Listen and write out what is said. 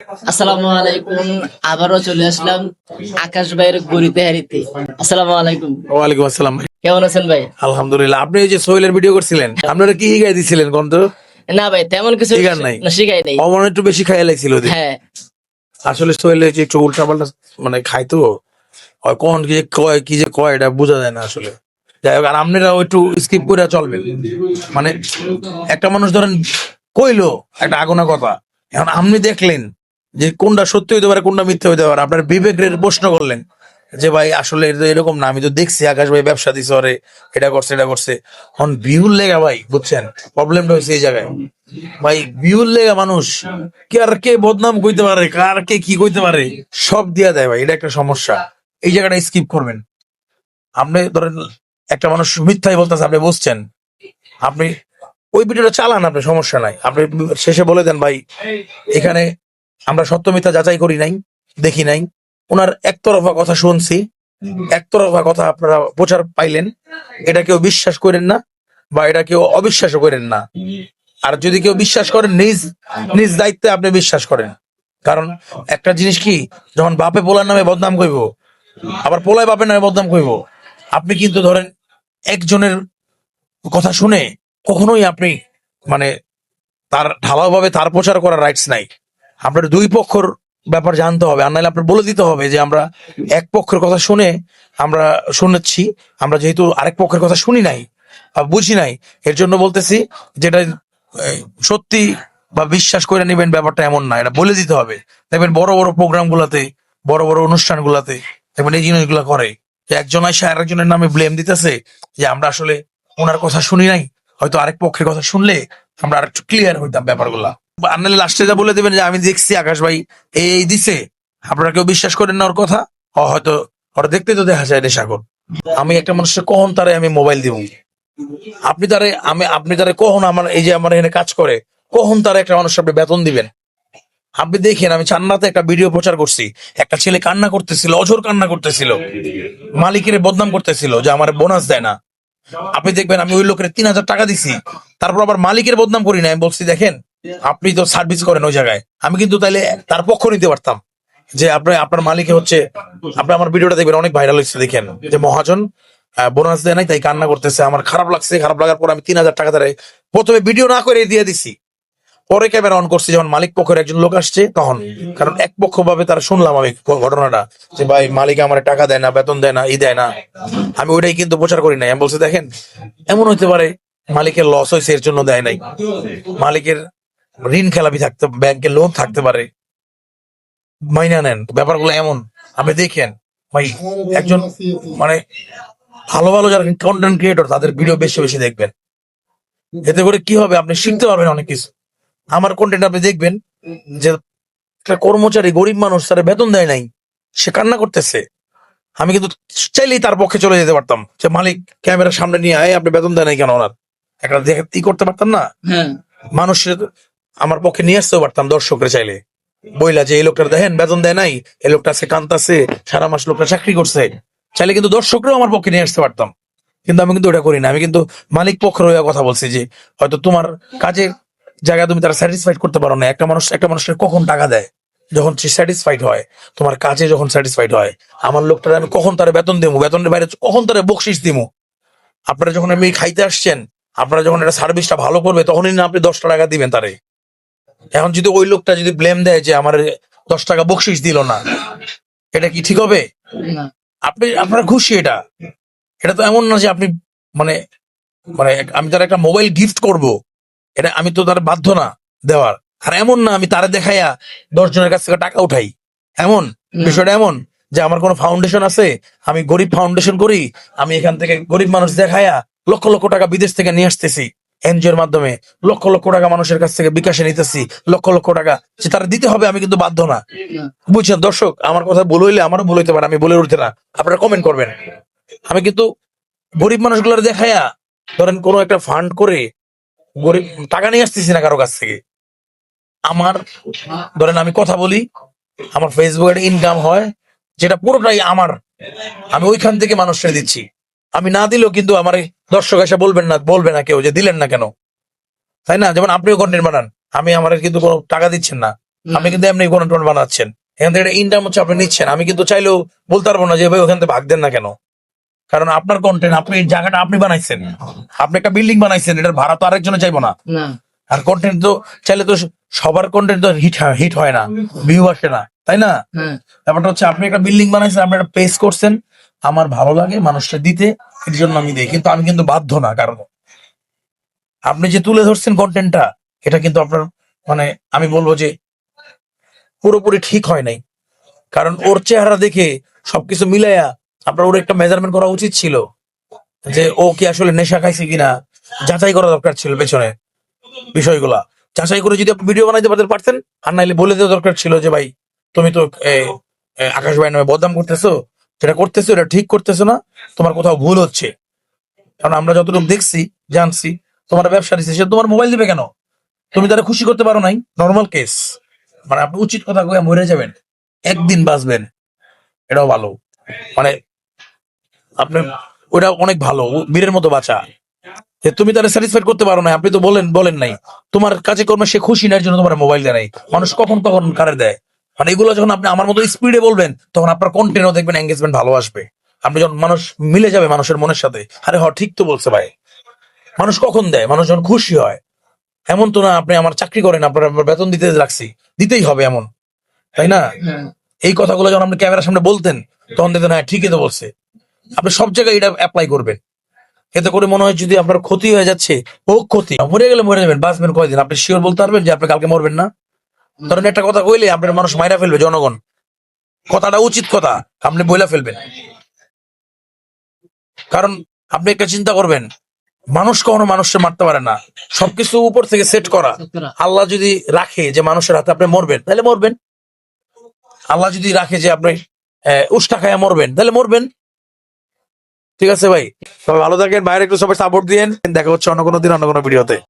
আসসালামু আলাইকুম। আবারও চলে আসলাম আকাশ ভাইয়ের গড়িতে হারিতে। আসসালামু আলাইকুম। ওয়ালাইকুম আসসালাম ভাই। কেমন আছেন ভাই? আলহামদুলিল্লাহ। আপনি এই যে সোহেলের ভিডিও করছিলেন, আপনারা কি হিগাই দিছিলেন কোন তো? না ভাই, তেমন কিছু শিখার নাই, শিখাই নাই। অমন একটু বেশি খাইয়া লাগছিল ওদের। হ্যাঁ, আসলে সোহেল যে একটু উল্টা পাল্টা মানে খাইতো, আর কখন কি যে কয় কি যে কয় এটা বোঝা যায় না আসলে। যাই হোক, আর আপনারাও একটু স্কিপ করে চলবেন। মানে একটা মানুষ ধরেন কইলো একটা আগুনা কথা, এখন আপনি দেখলেন যে কোনটা সত্যি হইতে পারে কোনটা মিথ্যা হইতে পারে, আপনার বিবেকের প্রশ্ন করলেন যে ভাই আসলে এটা তো এরকম না, আমি তো দেখছি আকাশ ভাই ব্যবসা দিছে ওরে, এটা করছে এটা করছে। এখন বিহুর লেগা ভাই, বুঝছেন প্রবলেমটা হয়েছে এই জায়গায়। ভাই বিহুর লেগা মানুষ কে আর কে বদনাম কইতে পারে, কার কে কি কইতে পারে সব দিয়া দেয় ভাই, এটা একটা সমস্যা। এই জায়গাটা স্কিপ করবেন। আপনি ধরেন একটা মানুষ মিথ্যাই বলতেছে, আপনি বুঝছেন, আপনি ওই ভিডিওটা চালান, আপনি সমস্যা নাই, আপনি শেষে বলে দেন ভাই এখানে আমরা সত্য মিথ্যা যাচাই করি নাই, দেখি নাই, ওনার একতরফা কথা শুনছি, একতরফা কথা আপনারা প্রচার পাইলেন, এটা কেউ বিশ্বাস করেন না বা এটা কেউ অবিশ্বাসও করেন না। আর যদি কেউ বিশ্বাস করেন, নিজ নিজ দায়িত্বে আপনি বিশ্বাস করেন। কারণ একটা জিনিস কি, যখন বাপে পোলার নামে বদনাম কইব, আবার পোলায় বাপের নামে বদনাম কইব, আপনি কিন্তু ধরেন একজনের কথা শুনে কখনোই আপনি মানে তার ঢালাও ভাবে তার প্রচার করার রাইটস নাই। আপনার দুই পক্ষের ব্যাপার জানতে হবে, আর নাহলে আপনার বলে দিতে হবে যে আমরা এক পক্ষের কথা শুনে আমরা শুনেছি, আমরা যেহেতু আরেক পক্ষের কথা শুনি নাই বা বুঝি নাই, এর জন্য বলতেছি যেটা সত্যি বা বিশ্বাস করে নেবেন ব্যাপারটা এমন না, এটা বলে দিতে হবে। দেখবেন বড় বড় প্রোগ্রাম গুলাতে, বড় বড় অনুষ্ঠান গুলাতে দেখবেন এই জিনিসগুলো করে, যে একজন এসে আরেকজনের নামে ব্লেম দিতেছে যে আমরা আসলে ওনার কথা শুনি নাই, হয়তো আরেক পক্ষের কথা শুনলে আমরা আর একটু ক্লিয়ার হইতাম ব্যাপারগুলা। আপনারা লাস্টে যা বলে দেবেন যে আমি দেখছি আকাশ ভাই এই দিছে, আপনারা কেউ বিশ্বাস করেন না ওর কথা, হয়তো ওরা দেখতে তো দেখা যায় নেশাখোর। আমি একটা মানুষের কখন তারে আমি মোবাইল দিব, আপনি তারে কখন আমার এই যে আমার এখানে কাজ করে কখন তারা একটা মানুষ আপনি বেতন দিবেন? আপনি দেখেন, আমি চান্নাতে একটা ভিডিও প্রচার করছি, একটা ছেলে কান্না করতেছিল, অঝোর কান্না করতেছিল, মালিকের বদনাম করতেছিল যে আমার বোনাস দেয় না। আপনি দেখবেন আমি ওই লোকের 3,000 টাকা দিছি, তারপর আবার মালিকের বদনাম করি না, আমি বলছি দেখেন আপনি তো সার্ভিস করেন ওই জায়গায়, আমি কিন্তু তাইলে তার পক্ষ নিতে পারতাম যে আপনার মালিকে হচ্ছে, আপনি আমার ভিডিওটা দেখবেন অনেক ভাইরাল হচ্ছে, দেখেন যে মহাজন বোনাস দেয় নাই তাই কান্না করতেছে, আমার খারাপ লাগছে, খারাপ লাগার পর আমি 3,000 টাকা তারা প্রথমে ভিডিও না করে দিয়ে দিছি, পরে ক্যামেরা অন করছি যখন মালিক পক্ষের একজন লোক আসছে তখন। কারণ এক পক্ষ ভাবে তারা শুনলাম আমি ঘটনাটা যে ভাই মালিক আমার টাকা দেয় না, বেতন দেয় না, দেয় না, আমি ওইটাই কিন্তু প্রচার করি নাই। আমি বলছি দেখেন এমন হইতে পারে মালিকের লস হয়েছে এর জন্য দেয় নাই, মালিকের ঋণ খেলাপি থাকতে, ব্যাংকের লোন থাকতে পারে, মাইনা নেন ব্যাপারগুলো এমন। আপনি দেখেন ভাই একজন মানে ভালো ভালো যারা কন্টেন্ট ক্রিয়েটর তাদের ভিডিও বেশি বেশি দেখবেন, এতে করে কি হবে আপনি শিখতে পারবেন অনেক কিছু। আমার কন্টেন্ট আপনি দেখবেন যে একটা কর্মচারী গরিব মানুষ, তার বেতন দেয় নাই, সে কান্না করতেছে, আমি কিন্তু চাইলেই তার পক্ষে চলে যেতে পারতাম যে মালিক ক্যামেরার সামনে নিয়ে আয়, আপনি বেতন দেয় নাই কেন, ওনার একটা দেখে ই করতে পারতাম না, হ্যাঁ, মানুষের আমার পক্ষে নিয়ে আসতেও পারতাম দর্শকরা চাইলে, বইলা যে এই লোকটা দেখেন বেতন দেয় নাই, এই লোকটা আছে কান্তাছে, সারা মাস লোকটা চাকরি করছে, চাইলে কিন্তু দর্শকরাও আমার পক্ষে নিয়ে আসতে পারতাম। কিন্তু আমি কিন্তু ওটা করি না, আমি কিন্তু মালিক পক্ষের হয়ে কথা বলছি যে হয়তো তোমার কাজের জায়গা তুমি তারা স্যাটিসফাইড করতে পারো না। একটা মানুষের কখন টাকা দেয়, যখন সে স্যাটিসফাইড হয়, তোমার কাজে যখন স্যাটিসফাইড হয়। আমার লোকটার আমি কখন তারা বেতন দেবো, বেতনের বাইরে কখন তারা বকশিস দিবো। আপনারা যখন আমি খাইতে আসছেন, আপনারা যখন একটা সার্ভিসটা ভালো করবে তখনই না আপনি 10টা টাকা দিবেন তারে। এখন যদি ওই লোকটা যদি ব্লেম দেয় যে আমার 10 টাকা বকশিস দিল না, এটা কি ঠিক হবে? না, আপনারা খুশি? এটা তো এমন না যে আপনি মানে মানে আমি তার একটা মোবাইল গিফট করব, এটা আমি তো তার বাধ্য না দেওয়ার। আর এমন না আমি তারা দেখাইয়া 10 জনের কাছ থেকে টাকা উঠাই, এমন বিষয়টা এমন যে আমার কোনো ফাউন্ডেশন আছে, আমি গরিব ফাউন্ডেশন করি, আমি এখান থেকে গরিব মানুষ দেখাইয়া লক্ষ লক্ষ টাকা বিদেশ থেকে নিয়ে আসতেছি এনজিওর মাধ্যমে, লক্ষ লক্ষ টাকা মানুষের কাছ থেকে বিকাশে নিতেছি, লক্ষ লক্ষ টাকা যে তারা দিতে হবে, আমি কিন্তু বাধ্য না। না। বুঝছেন দর্শক, আমার কথা ভুল হইলে আমারও ভুল হইতে পারে, আমি বলে উঠতে না, আপনারা কমেন্ট করবেন। আমি কিন্তু গরিব মানুষগুলোর দেখাইয়া ধরেন কোনো একটা ফান্ড করে গরিব টাকা নিয়ে আসতেছি না কারো কাছ থেকে। আমার ধরেন আমি কথা বলি, আমার ফেসবুকে ইনকাম হয়, যেটা পুরোটাই আমার, আমি ওইখান থেকে মানুষকে দিচ্ছি। আমি না দিলেও কিন্তু আমার এই দর্শক এসে বলবে না কেউ যে দিলেন না কেন, তাই না? যেমন আপনিও কন্টেন্ট বানান, আমার কিন্তু কোনো টাকা দিচ্ছেন না, আপনি কিন্তু এমনি কন্টেন্ট বানাচ্ছেন, এখান থেকে ইনকাম হচ্ছে আপনি নিচ্ছেন। আমি কিন্তু চাইলেও বলতে পারবো না যে ভাই ওখান থেকে ভাগ দেন না কেন, কারণ আপনার কন্টেন্ট, আপনি এই জায়গাটা আপনি বানাইছেন, আপনি একটা বিল্ডিং বানাইছেন, এটার ভাড়া তো আরেকজনে চাইবো না। না আর কন্টেন্ট তো চাইলে তো সবার কন্টেন্ট তো হিট হয় না, ভিউ আসে না, তাই না? হ্যাঁ ব্যাপারটা হচ্ছে আপনি একটা বিল্ডিং বানাইছেন, আপনি একটা পেজ করছেন, আমার ভালো লাগে মানুষটা দিতে, এর জন্য আমি দিই, কিন্তু আমি কিন্তু বাধ্য না। কারণ আপনি যে তুলে ধরছেন কন্টেন্টটা, এটা কিন্তু আপনার মানে আমি বলবো যে পুরোপুরি ঠিক হয় নাই। কারণ ওর চেহারা দেখে সবকিছু মিলাইয়া আপনার ওর একটা মেজারমেন্ট করা উচিত ছিল, যে ও কি আসলে নেশা খাইছে কিনা, যাচাই করা দরকার ছিল পেছনে বিষয়গুলা। যাচাই করে যদি আপনি ভিডিও বানাইতে পারতেন, আর নাইলে বলে দেওয়া দরকার ছিল যে ভাই তুমি তো আকাশ ভাই নামে বদনাম করতেছো, যেটা করতেছো এটা ঠিক করতেছো না, তোমার কোথাও ভুল হচ্ছে। কারণ আমরা যতটুকু দেখছি জানছি, তোমার ব্যবসা দিচ্ছে, সে তোমার মোবাইল দিবে কেন? তুমি তারা খুশি করতে পারো নাই, নর্মাল কেস। মানে আপনি উচিত কথা কয়ে মরে যাবেন, একদিন বাঁচবেন, এটাও ভালো। মানে আপনি ওটা অনেক ভালো, বীরের মতো বাঁচা। যে তুমি তারা স্যাটিসফাইড করতে পারো না, আপনি তো বলেন নাই তোমার কাজে কর্মে সে খুশি না, এর জন্য তোমার মোবাইল দেয় নাই। মানুষ কখন কখন কারে দেয়, মানে এগুলো যখন আপনি আমার মতো স্পিডে বলবেন, তখন আপনার কন্টেন্টও দেখবেন এঙ্গেজমেন্ট ভালো আসবে। আপনি যখন মানুষ মিলে যাবে মানুষের মনের সাথে, আরে ঠিক তো বলছে ভাই। মানুষ কখন দেয়, মানুষ যখন খুশি হয়। এমন তো না আপনি আমার চাকরি করেন, আপনার বেতন দিতে রাখছি, দিতেই হবে এমন, তাই না? হ্যাঁ এই কথাগুলো যখন আপনি ক্যামেরার সামনে বলতেন, তখন দেখতেন হ্যাঁ ঠিকই তো বলছে। আপনি সব জায়গায় এটা অ্যাপ্লাই করবেন, এতে করে মনে হয় যদি আপনার ক্ষতি হয়ে যাচ্ছে, হোক ক্ষতি, মরে গেলে মরে যাবেন, বাঁচবেন কয়দিন আপনি শিওর বলতে পারবেন যে আপনি কালকে মরবেন না? ধরেন একটা কথা কইলে আপনার মানুষ মাইরা ফেলবে, জনগণ কথাটা উচিত কথা আপনি বইলা ফেলবেন। কারণ আপনি একটা চিন্তা করবেন, মানুষ কখনো মানুষকে মারতে পারে না, সবকিছু উপর থেকে সেট করা। আল্লাহ যদি রাখে যে মানুষের হাতে আপনি মরবেন, তাহলে মরবেন। আল্লাহ যদি রাখে যে আপনি উষ্টা খায়া মরবেন, তাহলে মরবেন। ঠিক আছে ভাই, তবে ভালো থাকেন, বাইরে একটু সবাই সাপোর্ট দিয়েন। দেখা হচ্ছে অন্য কোনো দিন অন্য কোনো ভিডিওতে।